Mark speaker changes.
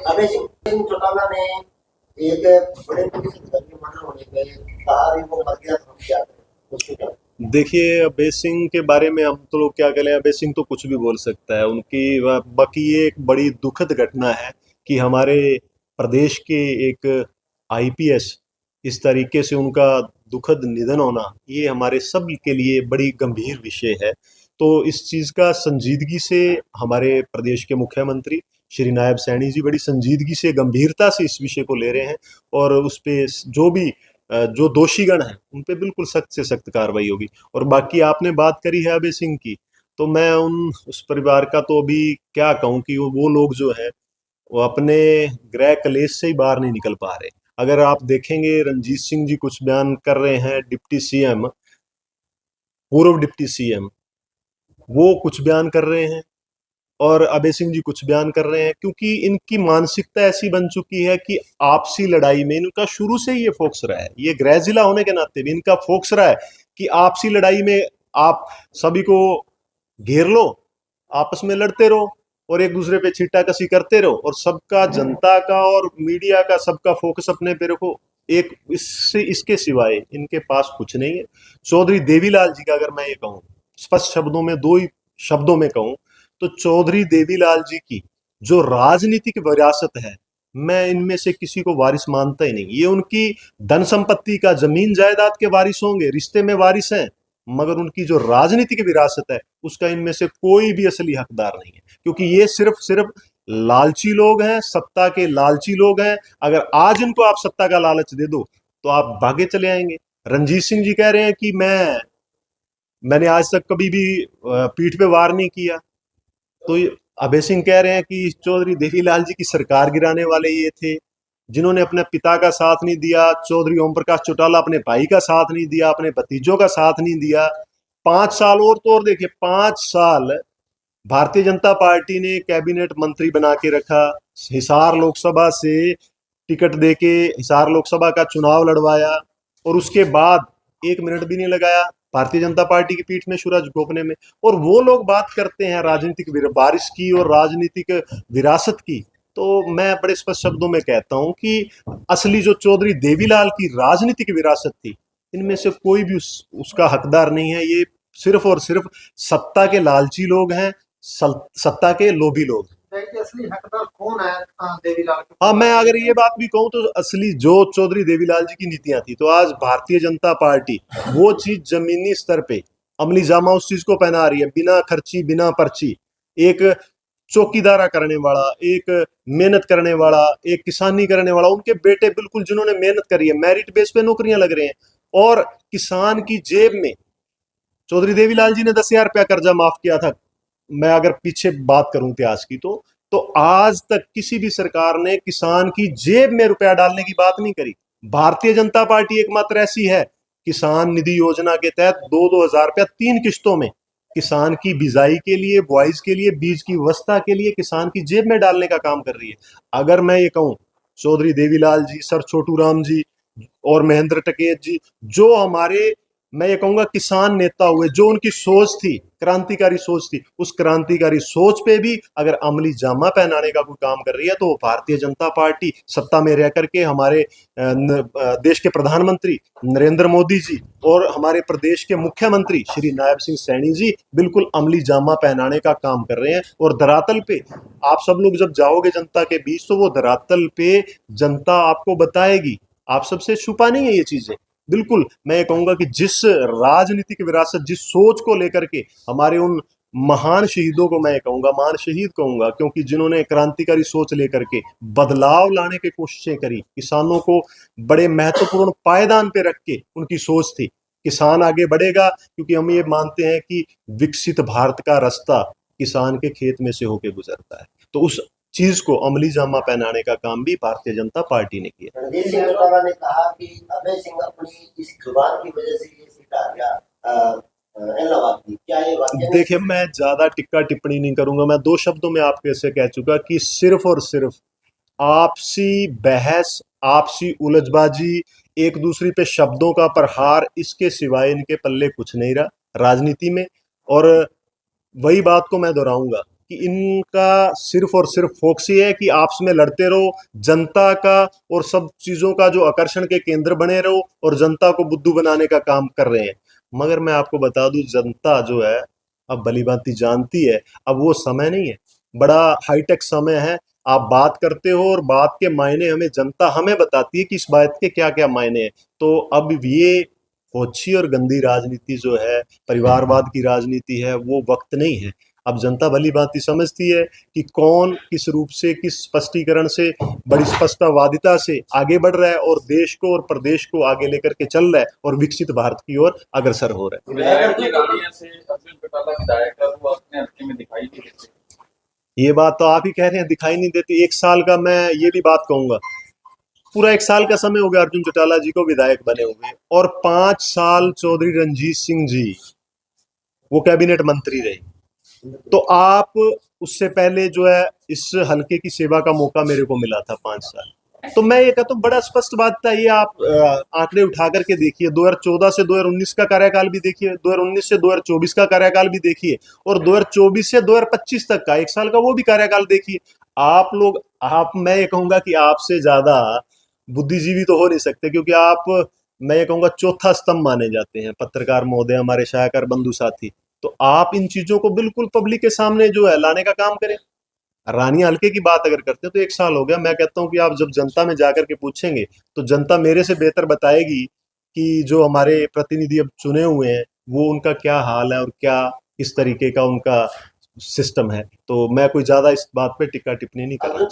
Speaker 1: अभय सिंह चौटाला ने एक बड़े पुलिस अधिकारी के मर्डर होने पे कहा भी वो मर गया तो हम क्या करें उसके क्या।
Speaker 2: देखिए, अभय सिंह के बारे में हम तो लोग क्या करें। अभय सिंह तो कुछ भी बोल सकता है। बाकी ये एक बड़ी दुखद घटना है कि हमारे प्रदेश के एक आईपीएस इस तरीके से उनका दुखद निधन होना, ये हमारे सब के लिए बड़ी गंभीर विषय है। तो इस चीज़ का संजीदगी से हमारे प्रदेश के मुख्यमंत्री श्री नायब सैनी जी बड़ी संजीदगी से, गंभीरता से इस विषय को ले रहे हैं। और उस पे जो भी जो दोषीगण हैं उन पे बिल्कुल सख्त से सख्त कार्रवाई होगी। और बाकी आपने बात करी है अभय सिंह की, तो मैं उस परिवार का तो अभी क्या कहूँ कि वो लोग जो है वो अपने गृह कलेश से ही बाहर नहीं निकल पा रहे। अगर आप देखेंगे, रणजीत सिंह जी कुछ बयान कर रहे हैं, डिप्टी सीएम, पूर्व डिप्टी सीएम, वो कुछ बयान कर रहे हैं और अभय सिंह जी कुछ बयान कर रहे हैं, क्योंकि इनकी मानसिकता ऐसी बन चुकी है कि आपसी लड़ाई में इनका शुरू से ही ये फोकस रहा है। ये गृह जिला होने के नाते भी इनका फोकस रहा है कि आपसी लड़ाई में आप सभी को घेर लो, आपस में लड़ते रहो और एक दूसरे पे छींटाकशी करते रहो, और सबका, जनता का और मीडिया का, सबका फोकस अपने पे रखो। एक इससे इसके सिवाय इनके पास कुछ नहीं है। चौधरी देवीलाल जी का अगर मैं ये कहूँ, स्पष्ट शब्दों में, दो ही शब्दों में कहूँ, तो चौधरी देवीलाल जी की जो राजनीतिक विरासत है, मैं इनमें से किसी को वारिस मानता ही नहीं। ये उनकी धन संपत्ति का, जमीन जायदाद के वारिस होंगे, रिश्ते में वारिस हैं, मगर उनकी जो राजनीतिक विरासत है उसका इनमें से कोई भी असली हकदार नहीं है, क्योंकि ये सिर्फ सिर्फ लालची लोग हैं, सत्ता के लालची लोग हैं। अगर आज इनको आप सत्ता का लालच दे दो तो आप भागे चले आएंगे। रणजीत सिंह जी कह रहे हैं कि मैंने आज तक कभी भी पीठ पे वार नहीं किया। तो अभय सिंह कह रहे हैं कि चौधरी देवीलाल जी की सरकार गिराने वाले ये थे, जिन्होंने अपने पिता का साथ नहीं दिया। चौधरी ओम प्रकाश चौटाला अपने भाई का साथ नहीं दिया, अपने भतीजों का साथ नहीं दिया। 5 साल और तो और देखिए, 5 साल भारतीय जनता पार्टी ने कैबिनेट मंत्री बना के रखा, हिसार लोकसभा से टिकट देके हिसार लोकसभा का चुनाव लड़वाया, और उसके बाद 1 मिनट भी नहीं लगाया भारतीय जनता पार्टी की पीठ में सूरज घोंपने में। और वो लोग बात करते हैं राजनीतिक बारिश की और राजनीतिक विरासत की। तो मैं बड़े स्पष्ट शब्दों में कहता हूं कि असली जो चौधरी देवीलाल की राजनीतिक विरासत थी, इनमें से कोई भी उसका हकदार नहीं है। ये सिर्फ और सिर्फ सत्ता के लालची लोग हैं, सत्ता के लोभी लोग।
Speaker 1: असली हकदार कौन है देवीलाल के?
Speaker 2: हाँ, मैं अगर ये बात भी कहूँ तो असली जो चौधरी देवीलाल जी की नीतियां थी, तो आज भारतीय जनता पार्टी वो चीज जमीनी स्तर पे अमली जामा उस चीज को पहना रही है, बिना खर्ची बिना पर्ची। एक चौकीदारा करने वाला, एक मेहनत करने वाला, एक किसानी करने वाला, उनके बेटे बिल्कुल जिन्होंने मेहनत करी है, मेरिट बेस पे नौकरियां लग रहे हैं। और किसान की जेब में चौधरी देवीलाल जी ने 10,000 रुपया कर्जा माफ किया था। मैं अगर पीछे बात करूं इतिहास की, तो आज तक किसी भी सरकार ने किसान की जेब में रुपया डालने की बात नहीं करी। भारतीय जनता पार्टी एकमात्र ऐसी है, किसान निधि योजना के तहत 2-2 हजार रुपया 3 किस्तों में किसान की बिजाई के लिए, बुआई के लिए, बीज की व्यवस्था के लिए किसान की जेब में डालने का काम कर रही है। अगर मैं ये कहूं, चौधरी देवीलाल जी, सर छोटू राम जी और महेंद्र टिकैत जी, जो हमारे, मैं ये कहूंगा, किसान नेता हुए, जो उनकी सोच थी, क्रांतिकारी सोच थी, उस क्रांतिकारी सोच पे भी अगर अमली जामा पहनाने का कोई काम कर रही है, तो वो भारतीय जनता पार्टी सत्ता में रह करके हमारे देश के प्रधानमंत्री नरेंद्र मोदी जी और हमारे प्रदेश के मुख्यमंत्री श्री नायब सिंह सैनी जी बिल्कुल अमली जामा पहनाने का काम कर रहे हैं। और धरातल पे आप सब लोग जब जाओगे जनता के बीच, तो वो धरातल पे जनता आपको बताएगी। आप सबसे छुपा नहीं है ये चीजें। बिल्कुल, मैं ये कहूंगा कि जिस राजनीतिक विरासत, जिस सोच को लेकर के हमारे उन महान शहीदों को, मैं ये कहूंगा महान शहीद कहूंगा, क्योंकि जिन्होंने क्रांतिकारी सोच लेकर के बदलाव लाने की कोशिशें करी, किसानों को बड़े महत्वपूर्ण पायदान पे रख के उनकी सोच थी, किसान आगे बढ़ेगा, क्योंकि हम ये मानते हैं कि विकसित भारत का रास्ता किसान के खेत में से होके गुजरता है। तो उस चीज को अमली जामा पहनाने का काम भी भारतीय जनता पार्टी ने किया।
Speaker 1: रणजीत सिंह चौटाला ने कहा कि अभय सिंह अपनी इस जुबान की वजह से ये सीट आ गया इलाहाबाद की। क्या ये वाकई में?
Speaker 2: देखिए, मैं ज्यादा टिक्का टिप्पणी नहीं करूंगा। मैं 2 शब्दों में आपके से कह चुका कि सिर्फ और सिर्फ आपसी बहस, आपसी उलझबाजी, एक दूसरे पे शब्दों का प्रहार, इसके सिवाय इनके पल्ले कुछ नहीं रहा राजनीति में। और वही बात को मैं दोहराऊंगा कि इनका सिर्फ और सिर्फ फोकस ये है कि आपस में लड़ते रहो, जनता का और सब चीज़ों का जो आकर्षण के केंद्र बने रहो और जनता को बुद्धू बनाने का काम कर रहे हैं। मगर मैं आपको बता दूं, जनता जो है अब भली-भांति जानती है, अब वो समय नहीं है, बड़ा हाईटेक समय है। आप बात करते हो और बात के मायने हमें जनता हमें बताती है कि इस बात के क्या-क्या मायने हैं। तो अब ये ओछी और गंदी राजनीति जो है, परिवारवाद की राजनीति है, वो वक्त नहीं है। अब जनता भली-भांति समझती है कि कौन किस रूप से, किस स्पष्टीकरण से, बड़ी स्पष्टवादिता से आगे बढ़ रहा है और देश को और प्रदेश को आगे लेकर के चल रहा है और विकसित भारत की ओर अग्रसर हो रहा है।
Speaker 3: विधायक की गाड़ियां से अर्जुन चौटाला विधायक है, वो अपने हल्के में दिखाई नहीं देते।
Speaker 2: ये बात तो आप ही कह रहे हैं, दिखाई नहीं देती। 1 साल का मैं ये भी बात कहूंगा, पूरा 1 साल का समय हो गया अर्जुन चौटाला जी को विधायक बने हुए, और 5 साल चौधरी रणजीत सिंह जी वो कैबिनेट मंत्री रहे। तो आप उससे पहले जो है इस हल्के की सेवा का मौका मेरे को मिला था 5 साल। तो मैं ये कहता हूँ, बड़ा स्पष्ट बात था ये। आप आंकड़े उठा करके देखिए, 2014 से 2019 का कार्यकाल भी देखिए, 2019 से 2024 का कार्यकाल भी देखिए, और 2024 से 2025 तक का 1 साल का वो भी कार्यकाल देखिए। आप लोग, मैं ये कहूंगा कि आपसे ज्यादा बुद्धिजीवी तो हो नहीं सकते, क्योंकि आप, मैं ये कहूंगा, चौथा स्तंभ माने जाते हैं, पत्रकार महोदय, हमारे शायकर बंधु साथी। तो आप इन चीजों को बिल्कुल पब्लिक के सामने जो है लाने का काम करें। रानी हल्के की बात अगर करते हैं तो 1 साल हो गया। मैं कहता हूं कि आप जब जनता में जाकर के पूछेंगे तो जनता मेरे से बेहतर बताएगी कि जो हमारे प्रतिनिधि अब चुने हुए हैं वो उनका क्या हाल है और क्या किस तरीके का उनका सिस्टम है। तो मैं कोई ज्यादा इस बात पे टिक्का टिप्पणी नहीं कर रहा।